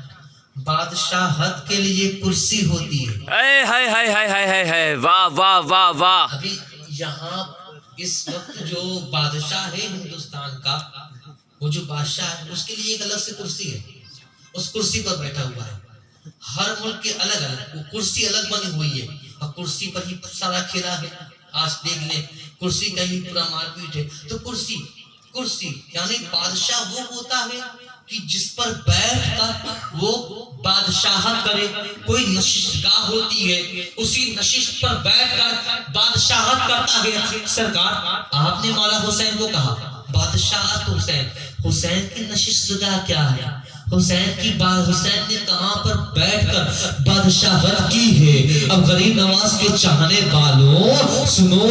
Speaker 1: بادشاہت کے لیے کرسی ہوتی ہے۔
Speaker 2: ہائے ہائے ہائے ہائے ہائے ہائے ہائے واہ واہ واہ واہ
Speaker 1: ابھی یہاں اس وقت جو بادشاہ ہے ہندوستان کا، وہ جو بادشاہ ہے اس کے لیے ایک الگ سے کرسی ہے، اس کرسی پر بیٹھا ہوا ہے۔ ہر ملک کے الگ الگ وہ کرسی الگ بنی ہوئی ہے، اور کرسی پر ہی سارا کھیلا ہے۔ آج دیکھ لیں کرسی کا ہی پورا مار پیٹ ہے۔ تو کرسی کرسی یعنی بادشاہ وہ ہوتا ہے کہ جس پر بیٹھ کر وہ بادشاہت کرے۔ کوئی نشست گاہ ہوتی ہے، اسی نشست پر بیٹھ کر بادشاہت کرتا ہے۔ سرکار آپ نے مولا حسین کو کہا بادشاہت حسین، حسین کی نشست گاہ کیا ہے؟ حسین کی بات، حسین نے کہاں پر بیٹھ کر بادشاہت کی ہے؟ اب غریب نواز کے چاہنے والوں سنو،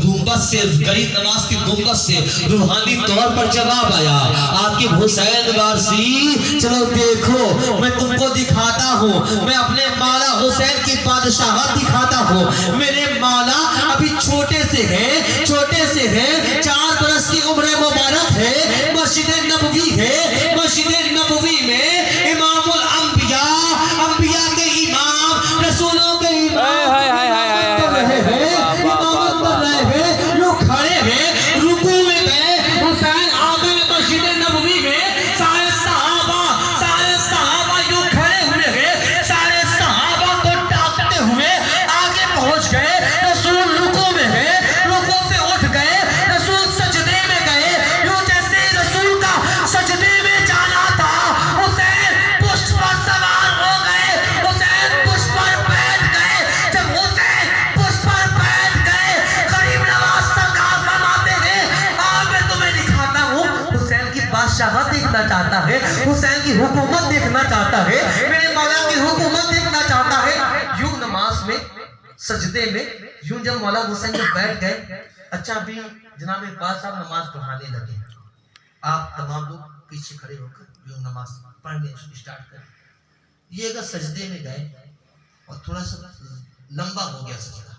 Speaker 1: گنبد سے، غریب نواز کی گنبد سے روحانی طور پر جواب آیا عاقب حسین وارثی، چلو دیکھو میں تم کو دکھاتا ہوں، میں اپنے مولا حسین کی بادشاہت دکھاتا ہوں۔ میرے مولا ابھی چھوٹے سے ہیں، چھوٹے سے ہیں، 4 برس کی عمر مبارک ہے، مسجد نبوی ہے، مسجد نبوی میں امام الانبیاء، انبیاء کے امام، رسولوں کے امام کر رہے ہیں، امامت کر رہے ہیں، جو کھڑے ہیں رکوع میں گئے، حسین آ گئے مسجد نبوی میں، سارے صحابہ جو کھڑے ہوئے ہیں، سارے صحابہ کو ٹاکتے ہوئے آگے پہنچ گئے۔ رسول رکوع میں ہے، رکوع سے اٹھ گئے، رسول سجدے میں گئے، جو جیسے رسول کا سجدے میں جانا تھا، حسین پشت پر سوار ہو گئے، حسین پشت پر بیٹھ گئے۔ جب حسین پشت پر بیٹھ گئے، غریب نواز سرکار فرماتے ہیں آج میں تمہیں دکھاتا ہوں، حسین کی بادشاہت دیکھنا چاہتا ہے، حسین کی حکومت دیکھنا چاہتا ہے، میرے مولا کی حکومت دیکھنا چاہتا ہے۔ یوں نماز میں، سجدے میں، یوں جب مولا حسین جب بیٹھ گئے، اچھا ابھی جناب اقبال صاحب نماز پڑھانے لگے، آپ تمام لوگ پیچھے کھڑے ہو کر یوں نماز پڑھنے اسٹارٹ کریں۔ یہ اگر سجدے میں گئے اور تھوڑا سا لمبا ہو گیا سجدہ،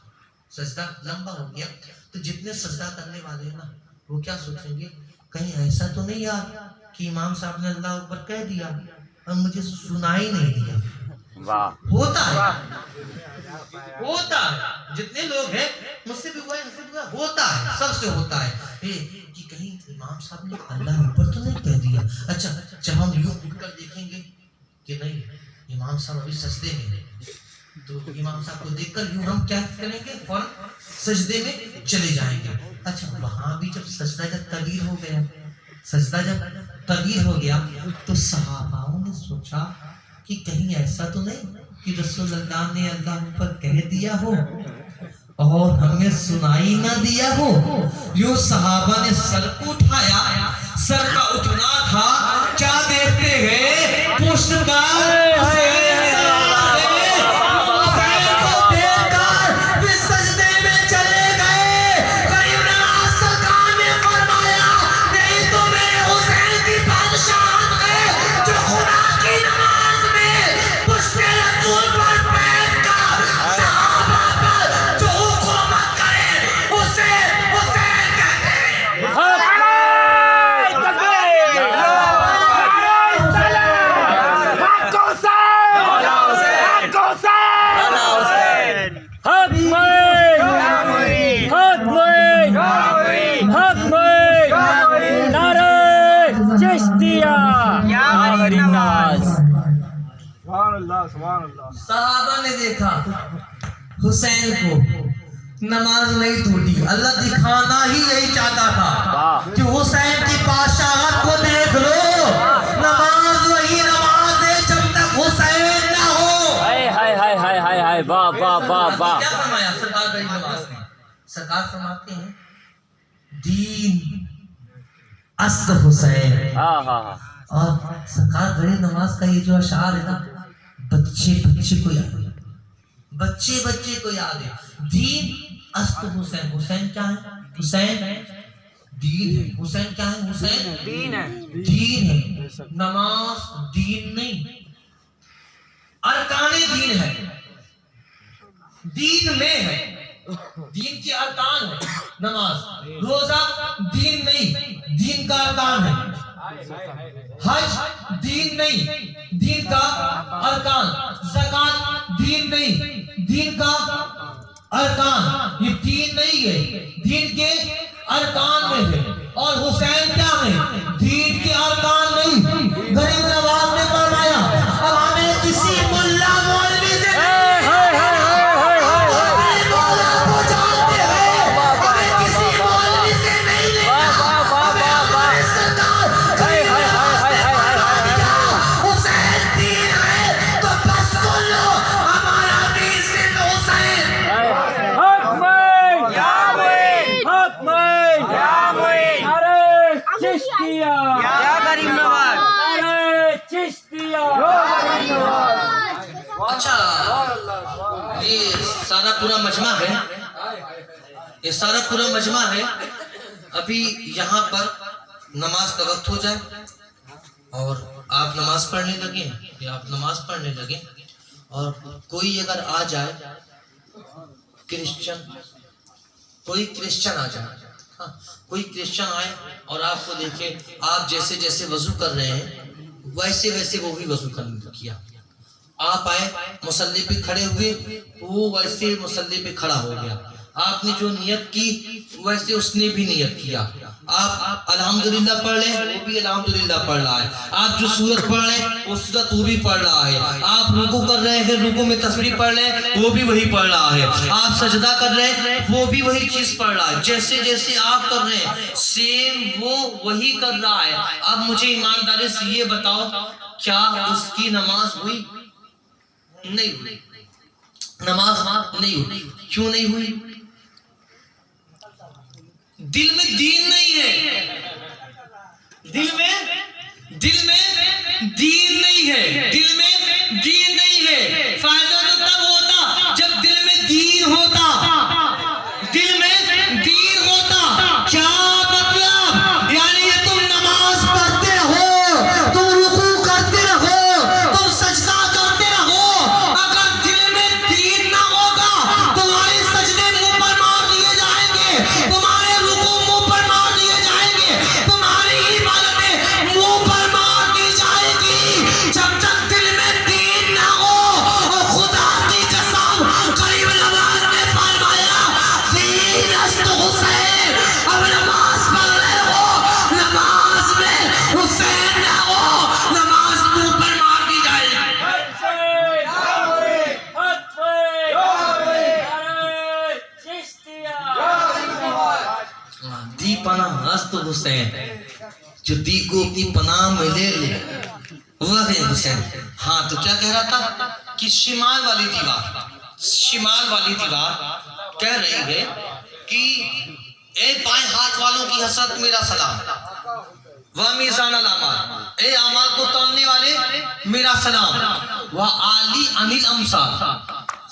Speaker 1: سجدہ لمبا ہو گیا، تو جتنے سجدہ کرنے والے ہیں نا وہ کیا سوچیں گے، کہیں ایسا تو نہیں یار کہ امام صاحب نے اللہ اکبر کہہ دیا اور مجھے سنا ہی نہیں دیا۔
Speaker 2: واہ
Speaker 1: ہوتا ہے، ہوتا ہے، جتنے لوگ ہیں مجھ سے بھی ہوا ہے، مجھ سے بھی ہوا ہے، ہوتا ہے، سب سے ہوتا ہے کہ کہیں امام صاحب نے اللہ اوپر تو نہیں کہہ دیا۔ اچھا جب ہم یوں اٹھ کر دیکھیں گے کہ نہیں امام صاحب ابھی سجدے میں ہیں، تو امام صاحب کو دیکھ کر یوں ہم کیا کریں گے، فوراً سجدے میں چلے جائیں گے۔ اچھا وہاں بھی جب سجدہ جب تغیر ہو گیا، سجدہ جب تغیر ہو گیا تو صحاباؤں نے سوچا کہ کہیں ایسا تو نہیں کہ رسول اللہ نے اللہ پر کہہ دیا ہو اور ہمیں سنائی نہ دیا ہو۔ یوں صحابہ نے سر کو اٹھایا، سر کا اٹھنا تھا، کیا دیکھتے ہیں پشت پر دیکھا حسین کو نماز نہیں ٹوٹی. اللہ دکھانا ہی یہی چاہتا تھا کہ حسین کی بادشاہت کو دیکھ لو, نماز وہی نماز ہے جب تک حسین نہ ہو.
Speaker 2: ہائے ہائے ہائے ہائے ہائے ہائے واہ واہ واہ واہ.
Speaker 1: کیا فرمایا سرکار گئی نماز میں؟ سرکار فرماتے ہیں دین اصل حسین.
Speaker 2: ہاں ہاں ہاں.
Speaker 1: اور سرکار گئی نماز کا یہ جو اشعار ہے نا, بچے بچے کو یاد ہے, بچے بچے کو یاد ہے. دین اصل حسین. حسین کیا ہے؟ حسین دین ہے. حسین کیا ہے؟ حسین
Speaker 2: دین ہے.
Speaker 1: دین ہے. نماز دین نہیں, ارکان دین ہے. دین میں ہے, دین کے ارکان ہے. نماز روزہ دین نہیں, دین کا ارکان ہے. حج دین نہیں, دین کا ارکان. زکات دین نہیں, دین کا ارکان. یہ دین نہیں ہے, دین کے ارکان میں ہے. اور حسین کیا ہے؟ دین کے ارکان نہیں. غریب نواز نے فرمایا اب ہمیں کسی ملا مولوی سے پورا مجمع ہے, یہ سارا پورا مجمع ہے. ابھی یہاں پر نماز کا وقت ہو جائے اور آپ نماز پڑھنے لگیں, یا آپ نماز پڑھنے لگیں, اور کوئی اگر آ جائے کرسچن, کوئی کرسچن آ جائے, ہاں کوئی کرسچن آئے اور آپ کو دیکھے آپ جیسے جیسے وضو کر رہے ہیں ویسے ویسے وہ بھی وضو کرنے کیا. آپ آئے مصلی پہ کھڑے ہوئے, وہ ویسے مصلی پہ کھڑا ہو گیا. آپ نے جو نیت کی ویسے اس نے بھی نیت کیا. آپ الحمدللہ پڑھ لیں, وہ بھی الحمدللہ پڑھ رہا ہے. آپ جو سورت پڑھ لیں وہ سورت وہ بھی پڑھ رہا ہے. آپ رکوع کر رہے ہیں, رکوع میں تسبیح پڑھ لیں وہ بھی وہی پڑھ رہا ہے. آپ سجدہ کر رہے ہیں وہ بھی وہی چیز پڑھ رہا ہے. جیسے جیسے آپ کر رہے ہیں سیم وہ وہی کر رہا ہے. اب مجھے ایمانداری سے یہ بتاؤ, کیا اس کی نماز ہوئی؟ نہیں ہوئی. نماز نہیں ہوئی. کیوں نہیں ہوئی؟ دل میں دین نہیں ہے, دل میں دین نہیں ہے, دل میں دین نہیں ہے. فائدہ تو تب ہوتا جب دل میں دین ہوتا, دل میں دین ہوتا. کیا مطلب؟ یعنی یہ تم نماز پڑھتے ہو, تم رکوع کرتے رہو, تم سجدہ کرتے رہو, اگر دل میں دین نہ ہوگا تمہارے سجدے منہ پر مار دیے جائیں گے, تمہارے رکوع منہ پر مار دیے جائیں گے, تمہاری عبادتیں منہ پر مار دی جائے گی. جب تک دل میں دین نہ ہو. اور خدا کی قسم غریب نواز نے فرمایا دین است حسین. اب نماز پڑھ رہے ہو, نماز میں حسین نہ ہو, نماز منہ پر مار دی جائے گی. دی پناہ است حسین, جو دی کو اپنی پناہ میں لے لے وہ ہے حسین. ہاں تو کیا کہہ رہا تھا کہ شمال والی دیوار کہہ رہی ہے کہ اے بائیں ہاتھ والوں کی حسرت میرا سلام, وَمِيزَانَ الْأَعْمَالِ, اے اعمال کو تولنے والے میرا سلام, وَعَالِي عَنِ الْأَمْثَالِ.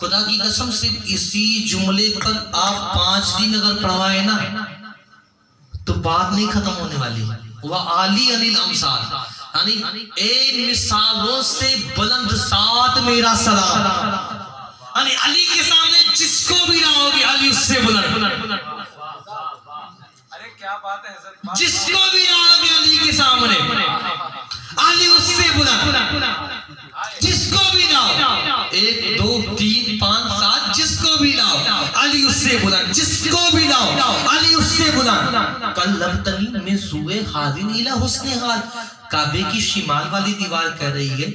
Speaker 1: خدا کی قسم صرف اسی جملے پر آپ 5 دن اگر پڑھوائے نا تو بات نہیں ختم ہونے والی. وَعَالِي عَنِ الْأَمْثَالِ, یعنی اے مثالوں سے بلند ذات میرا سلام. یعنی علی کے سامنے جس کو بھی لاؤ گے علی اس سے بلند, جس کو بھی لاؤ گے علی کے سامنے علی اس سے بلند, جس کو بھی لاؤ 1 2 3 5 7 جس کو بھی لاؤ علی اس سے بلند, جس کو بھی لاؤ علی اس سے بلند. کلمتنی من سوء حال الی حسن حال. کعبے کی شمال والی دیوار کہہ رہی ہے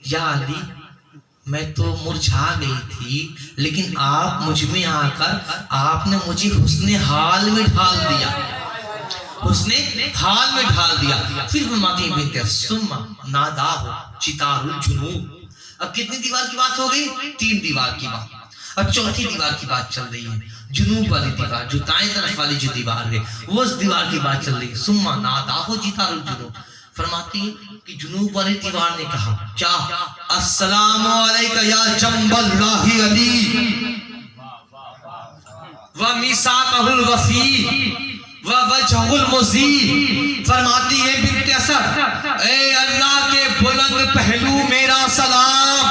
Speaker 1: یا علی میں تو مرجھا گئی تھی، لیکن آپ مجھ میں آ کر آپ نے مجھے حسن حال میں ڈھال دیا، حسن حال میں ڈھال دیا۔ پھر فرماتی ہیں بنت ثم ناداہ چتار الجنوب۔ اب کتنی دیوار کی بات ہو گئی؟ 3 دیوار کی بات۔ اب چوتھی دیوار کی بات چل رہی ہے، جنوب والی دیوار، جو دائیں طرف والی جو دیوار ہے، وہ اس دیوار کی بات چل رہی ہے۔ ثم ناداہ چتار الجنوب۔ فرماتی ہیں کہ جنوب والی دیوار نے کہا کیا؟ السلام علیکہ یا جنب اللہ علی ومیثاقہ الوفی ووجہ المضی۔ فرماتی ہے بنت اسد، اے اللہ کے بلند پہلو میرا سلام۔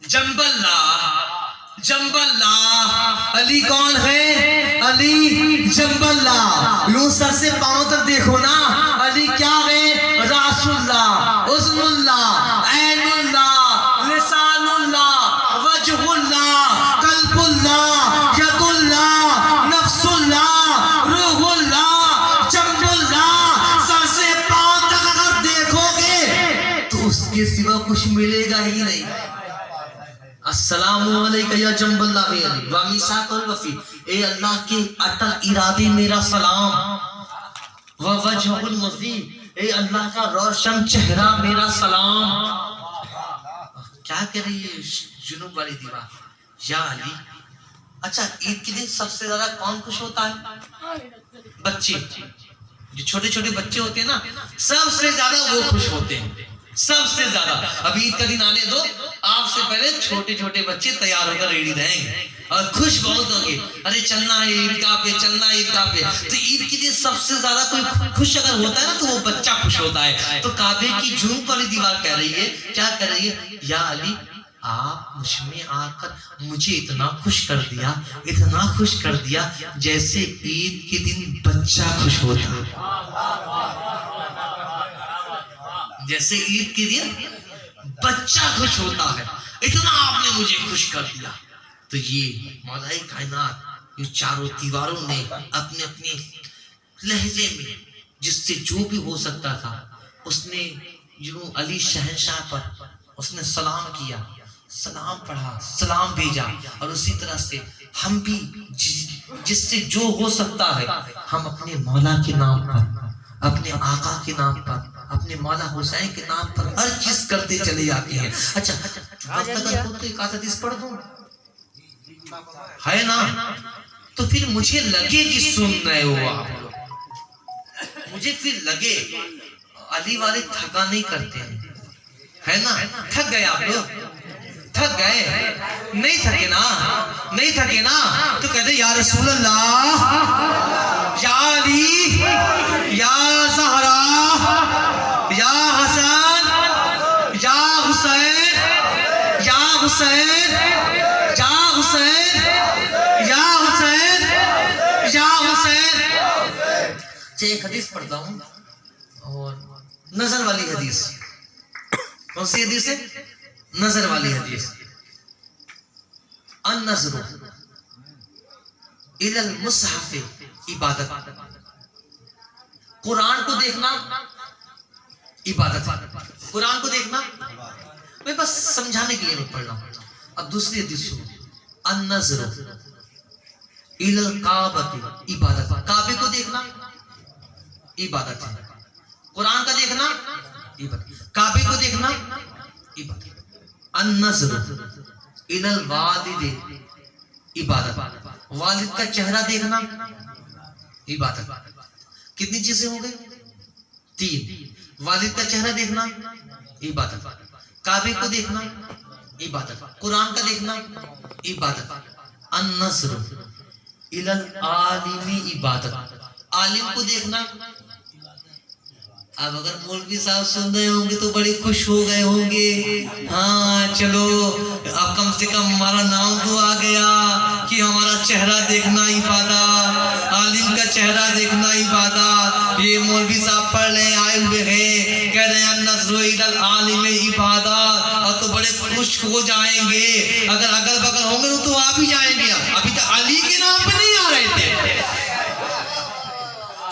Speaker 1: جنب اللہ، جنب اللہ، علی کون ہے؟ علی جنب اللہ۔ یوں سر سے پاؤں تک دیکھو نا، علی کیا ہے؟ راس اللہ، اذن اللہ، عین اللہ، لسان اللہ، وجہ اللہ، قلب اللہ، ید اللہ، نفس اللہ، روح اللہ، جنب اللہ۔ سر سے پاؤں تک اگر دیکھو گے تو اس کے سوا کچھ ملے گا ہی نہیں۔ السلام علیکہ یا جنب اللہ علی ومیثاقہ الوفی، اے اللہ کے اٹل ارادے میرا سلام۔ ووجہ المضی، اے اللہ کا روشن چہرہ میرا سلام۔ کیا کر رہی ہے جنوب والی دیوار؟ یا علی۔ اچھا، عید کے دن سب سے زیادہ کون خوش ہوتا ہے؟ بچے، جو چھوٹے چھوٹے بچے ہوتے ہیں نا، سب سے زیادہ وہ خوش ہوتے ہیں، سب سے زیادہ۔ اب عید کا دن آنے دو، آپ سے پہلے چھوٹے چھوٹے بچے تیار ہو کر ریڈی رہیں گے اور خوش بہت ہوں گے، ارے چلنا ہے عیدگاہ پہ، چلنا ہے عیدگاہ پہ۔ تو عید کے دن سب سے زیادہ کوئی خوش اگر ہوتا ہے نا تو وہ بچہ خوش ہوتا ہے۔ تو کعبے کی جنوب والی دیوار کہہ رہی ہے، کیا کہہ رہی ہے؟ یا علی، آپ مجھ میں آ کر مجھے اتنا خوش کر دیا، اتنا خوش کر دیا جیسے عید کے دن بچہ خوش ہوتا ہے، جیسے عید کے دن بچہ خوش ہوتا ہے، اتنا آپ نے مجھے خوش کر دیا۔ تو یہ مولا کائنات، یہ چاروں دیواروں نے اپنے اپنے لہجے میں جس سے جو بھی ہو سکتا تھا، اس نے یوں علی شہنشاہ پر اس نے سلام کیا، سلام پڑھا، سلام بھیجا۔ اور اسی طرح سے ہم بھی جس سے جو ہو سکتا ہے، ہم اپنے مولا کے نام پر، اپنے آقا کے نام پر، اپنے مولا حسین کے نام پر ہر چیز کرتے چلے جاتے ہیں۔ اچھا، وقت اگر ہو تو ایک آدھ حدیث پڑھ دوں، ہے نا؟ تو پھر مجھے لگے کہ سن رہے ہو آپ لوگ، مجھے پھر لگے علی والے تھکا نہیں کرتے ہیں، ہے نا؟ تھک گئے آپ لوگ، تھک گئے؟ نہیں تھکے نا، نہیں تھکے نا؟ تو کہتے یا رسول اللہ، یا علی، یا زہرا، یا حسن، یا حسین، یا حسین، یا حسین، یا حسین، یا حسین۔ ایک حدیث پڑھتا ہوں، اور نظر والی حدیث۔ کون سی حدیث ہے؟ نظر والی حدیث۔ النظر الی المصحف عبادت، قرآن کو دیکھنا عبادت، قرآن کو دیکھنا، میں بس سمجھانے کے لیے میں پڑھ رہا ہوں۔ اب دوسری حدیث سنو، النظر الی الکعبۃ عبادت، کعبے کو دیکھنا عبادت ہے، قرآن کا دیکھنا عبادت، کعبے کو دیکھنا عبادت۔ النظر الی الوالد عبادت، والد کا چہرہ دیکھنا عبادت۔ کتنی چیزیں ہو گئی؟ 3۔ والد کا چہرہ دیکھنا عبادت، کعبے کو دیکھنا عبادت، قرآن کا دیکھنا عبادت۔ النظر الی العالم عبادت، عالم کو دیکھنا۔ اب اگر مولوی صاحب سن رہے ہوں گے تو بڑے خوش ہو گئے ہوں گے، ہاں چلو اب کم سے کم ہمارا نام تو آ گیا کہ ہمارا چہرہ دیکھنا عبادت، عالم کا چہرہ دیکھنا عبادت۔ یہ مولوی صاحب پڑھ رہے آئے ہوئے ہیں، کہہ رہے ہیں النظر الی العالم عبادت، اور تو بڑے خوش ہو جائیں گے۔ اگر اگل بگل ہوں گے تو آپ ہی جائیں گے۔ ابھی تک علی کے نام پہ نہیں آ رہے تھے،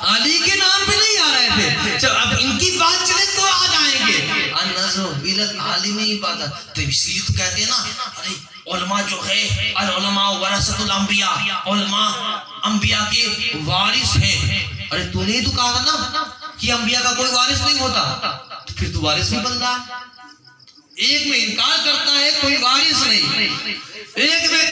Speaker 1: علی کے نام پہ نہیں آ رہے تھے، اب ان کی بات چلے تو آ جائیں گے۔ النظر الی فضیلت عالم عبادت. تو اس لیے تو کہتے ہیں نا ارے علماء جو ہے العلماء ورثۃ الانبیاء، علماء انبیاء کے وارث ہیں. ارے تو نے تو کہا نا کہ انبیاء کا کوئی وارث نہیں ہوتا، تو پھر تو وارث بھی بن رہا ہے. ایک میں انکار کرتا ہے کوئی وارث نہیں، ایک میں